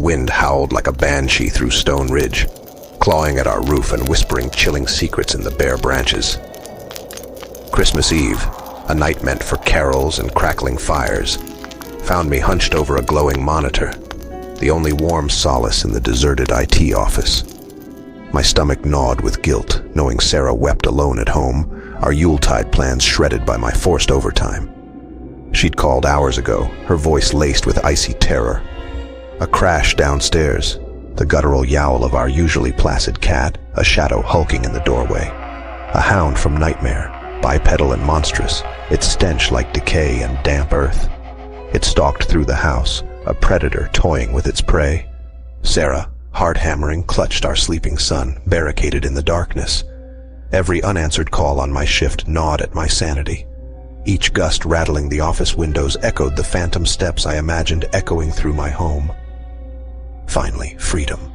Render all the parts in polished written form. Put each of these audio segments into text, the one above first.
wind howled like a banshee through Stone Ridge, clawing at our roof and whispering chilling secrets in the bare branches. Christmas Eve, a night meant for carols and crackling fires, found me hunched over a glowing monitor, the only warm solace in the deserted IT office. My stomach gnawed with guilt, knowing Sarah wept alone at home, our Yuletide plans shredded by my forced overtime. She'd called hours ago, her voice laced with icy terror. A crash downstairs, the guttural yowl of our usually placid cat, a shadow hulking in the doorway. A hound from nightmare, bipedal and monstrous, its stench like decay and damp earth. It stalked through the house, a predator toying with its prey. Sarah, heart-hammering, clutched our sleeping son, barricaded in the darkness. Every unanswered call on my shift gnawed at my sanity. Each gust rattling the office windows echoed the phantom steps I imagined echoing through my home. Finally, freedom.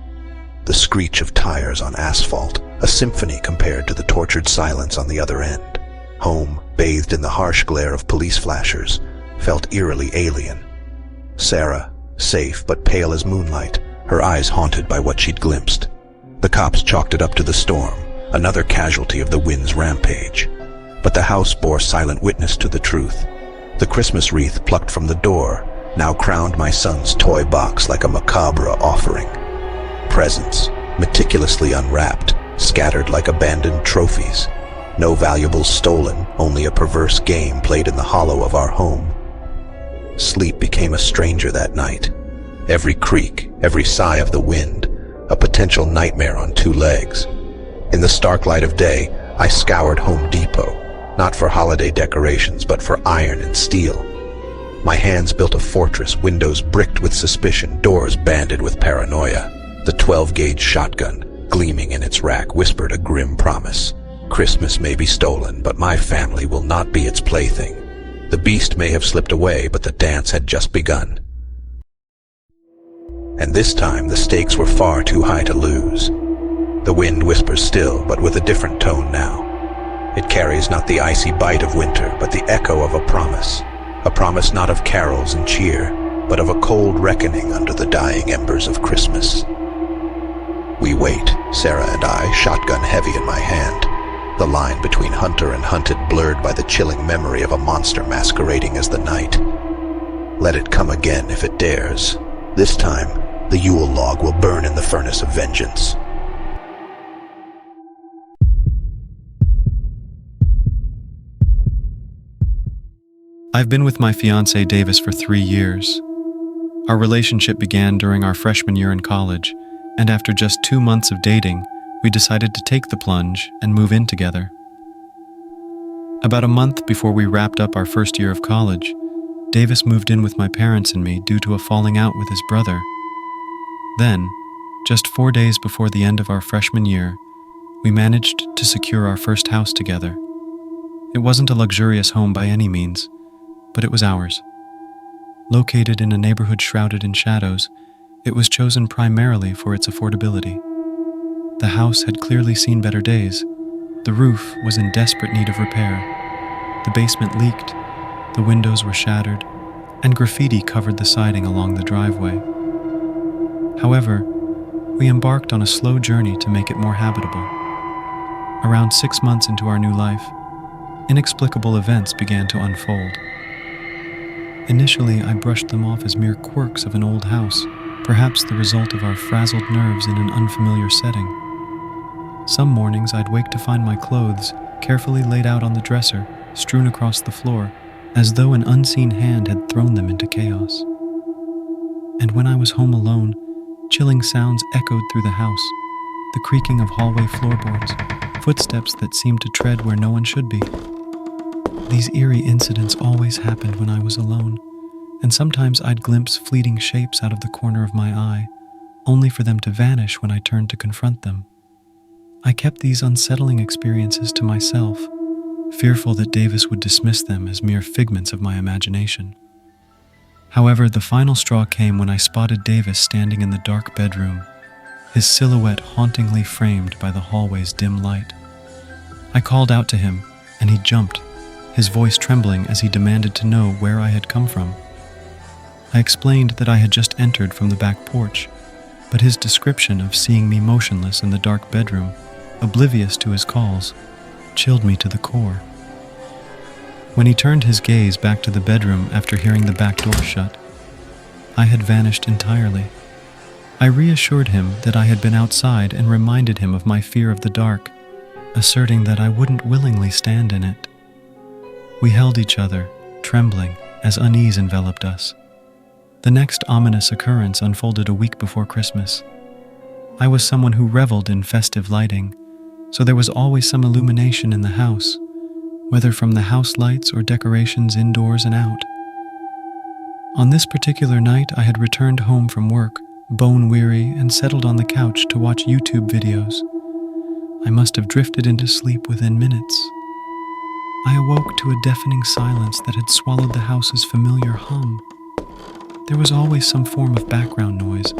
The screech of tires on asphalt, a symphony compared to the tortured silence on the other end. Home, bathed in the harsh glare of police flashers, felt eerily alien. Sarah, safe but pale as moonlight, her eyes haunted by what she'd glimpsed. The cops chalked it up to the storm, another casualty of the wind's rampage. But the house bore silent witness to the truth. The Christmas wreath plucked from the door now crowned my son's toy box like a macabre offering. Presents, meticulously unwrapped, scattered like abandoned trophies. No valuables stolen, only a perverse game played in the hollow of our home. Sleep became a stranger that night. Every creak, every sigh of the wind, a potential nightmare on two legs. In the stark light of day, I scoured Home Depot, not for holiday decorations, but for iron and steel. My hands built a fortress, windows bricked with suspicion, doors banded with paranoia. The 12-gauge shotgun, gleaming in its rack, whispered a grim promise. Christmas may be stolen, but my family will not be its plaything. The beast may have slipped away, but the dance had just begun. And this time, the stakes were far too high to lose. The wind whispers still, but with a different tone now. It carries not the icy bite of winter, but the echo of a promise not of carols and cheer, but of a cold reckoning under the dying embers of Christmas. We wait, Sarah and I, shotgun heavy in my hand, the line between hunter and hunted blurred by the chilling memory of a monster masquerading as the night. Let it come again if it dares. This time, the Yule log will burn in the furnace of vengeance. I've been with my fiancé Davis for 3 years. Our relationship began during our freshman year in college, and after just 2 months of dating, we decided to take the plunge and move in together. About a month before we wrapped up our first year of college, Davis moved in with my parents and me due to a falling out with his brother. Then, just 4 days before the end of our freshman year, we managed to secure our first house together. It wasn't a luxurious home by any means, but it was ours. Located in a neighborhood shrouded in shadows, it was chosen primarily for its affordability. The house had clearly seen better days. The roof was in desperate need of repair. The basement leaked, the windows were shattered, and graffiti covered the siding along the driveway. However, we embarked on a slow journey to make it more habitable. Around 6 months into our new life, inexplicable events began to unfold. Initially, I brushed them off as mere quirks of an old house, perhaps the result of our frazzled nerves in an unfamiliar setting. Some mornings, I'd wake to find my clothes carefully laid out on the dresser, strewn across the floor, as though an unseen hand had thrown them into chaos. And when I was home alone, chilling sounds echoed through the house, the creaking of hallway floorboards, footsteps that seemed to tread where no one should be. These eerie incidents always happened when I was alone, and sometimes I'd glimpse fleeting shapes out of the corner of my eye, only for them to vanish when I turned to confront them. I kept these unsettling experiences to myself, fearful that Davis would dismiss them as mere figments of my imagination. However, the final straw came when I spotted Davis standing in the dark bedroom, his silhouette hauntingly framed by the hallway's dim light. I called out to him, and he jumped, his voice trembling as he demanded to know where I had come from. I explained that I had just entered from the back porch, but his description of seeing me motionless in the dark bedroom, oblivious to his calls, chilled me to the core. When he turned his gaze back to the bedroom after hearing the back door shut, I had vanished entirely. I reassured him that I had been outside and reminded him of my fear of the dark, asserting that I wouldn't willingly stand in it. We held each other, trembling, as unease enveloped us. The next ominous occurrence unfolded a week before Christmas. I was someone who reveled in festive lighting, so there was always some illumination in the house, whether from the house lights or decorations indoors and out. On this particular night, I had returned home from work, bone-weary, and settled on the couch to watch YouTube videos. I must have drifted into sleep within minutes. I awoke to a deafening silence that had swallowed the house's familiar hum. There was always some form of background noise,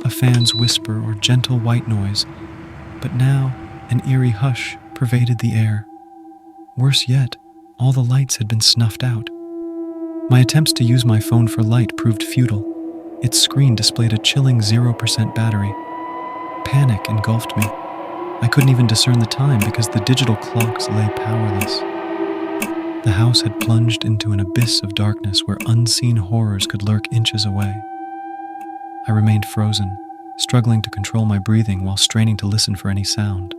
a fan's whisper or gentle white noise, but now an eerie hush pervaded the air. Worse yet, all the lights had been snuffed out. My attempts to use my phone for light proved futile. Its screen displayed a chilling 0% battery. Panic engulfed me. I couldn't even discern the time because the digital clocks lay powerless. The house had plunged into an abyss of darkness where unseen horrors could lurk inches away. I remained frozen, struggling to control my breathing while straining to listen for any sound.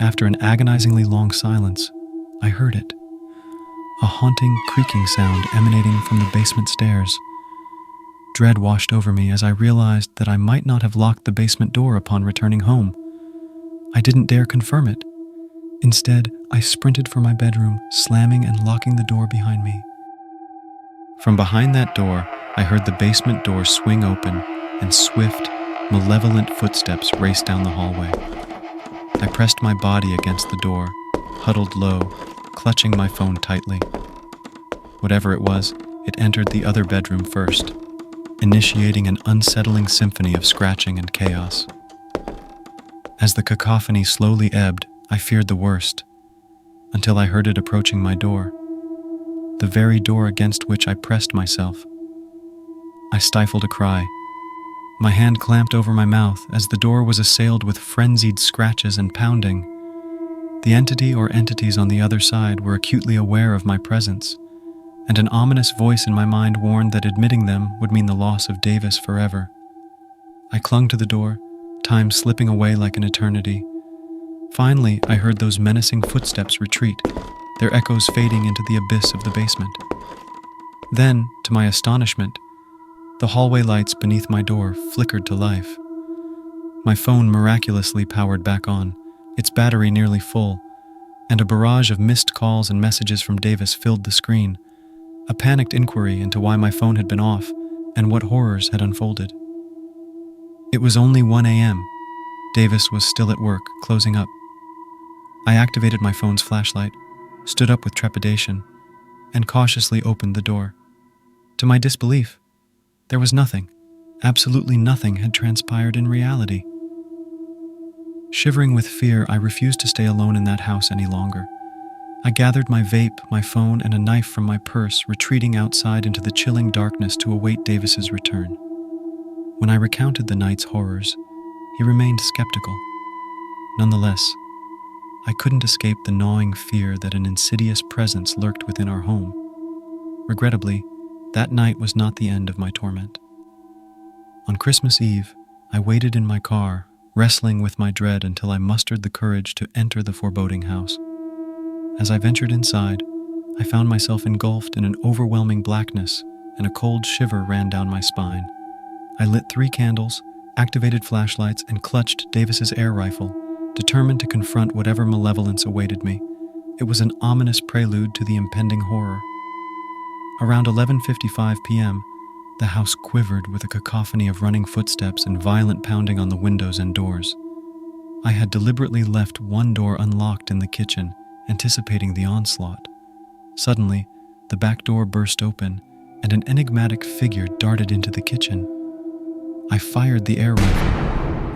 After an agonizingly long silence, I heard it. A haunting, creaking sound emanating from the basement stairs. Dread washed over me as I realized that I might not have locked the basement door upon returning home. I didn't dare confirm it. Instead, I sprinted for my bedroom, slamming and locking the door behind me. From behind that door, I heard the basement door swing open and swift, malevolent footsteps raced down the hallway. I pressed my body against the door, huddled low, clutching my phone tightly. Whatever it was, it entered the other bedroom first, initiating an unsettling symphony of scratching and chaos. As the cacophony slowly ebbed, I feared the worst, until I heard it approaching my door, the very door against which I pressed myself. I stifled a cry. My hand clamped over my mouth as the door was assailed with frenzied scratches and pounding. The entity or entities on the other side were acutely aware of my presence, and an ominous voice in my mind warned that admitting them would mean the loss of Davis forever. I clung to the door, time slipping away like an eternity. Finally, I heard those menacing footsteps retreat, their echoes fading into the abyss of the basement. Then, to my astonishment, the hallway lights beneath my door flickered to life. My phone miraculously powered back on, its battery nearly full, and a barrage of missed calls and messages from Davis filled the screen, a panicked inquiry into why my phone had been off and what horrors had unfolded. It was only 1 a.m. Davis was still at work, closing up. I activated my phone's flashlight, stood up with trepidation, and cautiously opened the door. To my disbelief, there was nothing, absolutely nothing had transpired in reality. Shivering with fear, I refused to stay alone in that house any longer. I gathered my vape, my phone, and a knife from my purse, retreating outside into the chilling darkness to await Davis's return. When I recounted the night's horrors, he remained skeptical. Nonetheless, I couldn't escape the gnawing fear that an insidious presence lurked within our home. Regrettably, that night was not the end of my torment. On Christmas Eve, I waited in my car, wrestling with my dread until I mustered the courage to enter the foreboding house. As I ventured inside, I found myself engulfed in an overwhelming blackness, and a cold shiver ran down my spine. I lit 3 candles, activated flashlights, and clutched Davis's air rifle, determined to confront whatever malevolence awaited me. It was an ominous prelude to the impending horror. Around 11:55 p.m., the house quivered with a cacophony of running footsteps and violent pounding on the windows and doors. I had deliberately left one door unlocked in the kitchen, anticipating the onslaught. Suddenly, the back door burst open, and an enigmatic figure darted into the kitchen. I fired the air rifle,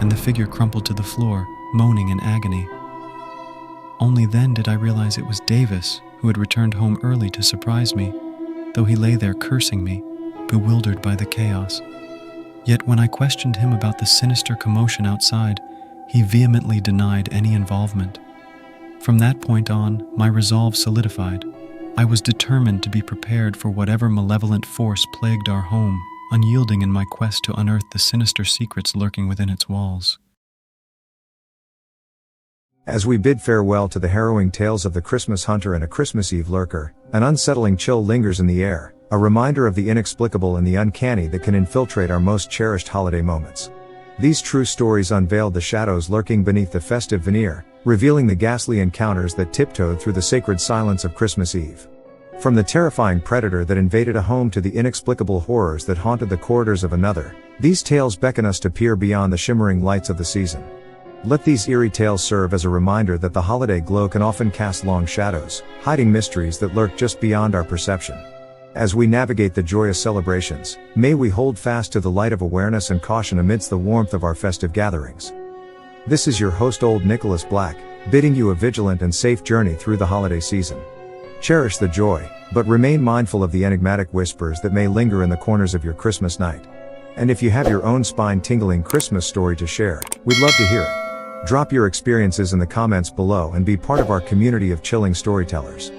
and the figure crumpled to the floor, moaning in agony. Only then did I realize it was Davis, who had returned home early to surprise me, though he lay there cursing me, bewildered by the chaos. Yet when I questioned him about the sinister commotion outside, he vehemently denied any involvement. From that point on, my resolve solidified. I was determined to be prepared for whatever malevolent force plagued our home, unyielding in my quest to unearth the sinister secrets lurking within its walls. As we bid farewell to the harrowing tales of the Christmas hunter and a Christmas Eve lurker, an unsettling chill lingers in the air, a reminder of the inexplicable and the uncanny that can infiltrate our most cherished holiday moments. These true stories unveiled the shadows lurking beneath the festive veneer, revealing the ghastly encounters that tiptoed through the sacred silence of Christmas Eve. From the terrifying predator that invaded a home to the inexplicable horrors that haunted the corridors of another, these tales beckon us to peer beyond the shimmering lights of the season. Let these eerie tales serve as a reminder that the holiday glow can often cast long shadows, hiding mysteries that lurk just beyond our perception. As we navigate the joyous celebrations, may we hold fast to the light of awareness and caution amidst the warmth of our festive gatherings. This is your host Old Nicholas Black, bidding you a vigilant and safe journey through the holiday season. Cherish the joy, but remain mindful of the enigmatic whispers that may linger in the corners of your Christmas night. And if you have your own spine-tingling Christmas story to share, we'd love to hear it. Drop your experiences in the comments below and be part of our community of chilling storytellers.